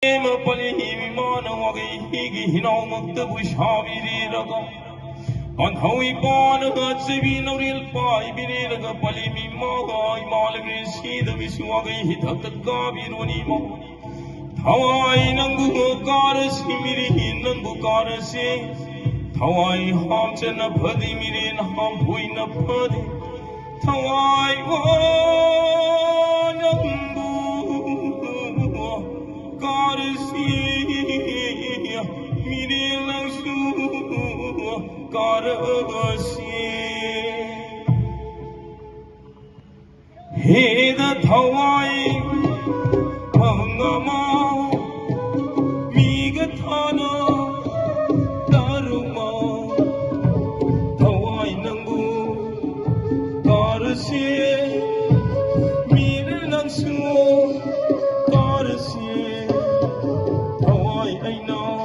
On holy born of God, saving no real pie, be real of a polimi mogai, malagris, he the Visuagi, hit up the Gabi Runimo. Hawaii Nangu goddess, Himiri, Nangu goddess, Hawaii humps and a puddy, Mirin, hump, win a puddy. Hawaii Nangu goddess, Mirin, God He the Hawaii Mangama Migatana Daruma Hawaii Nangu God Miransu God Hawaii I know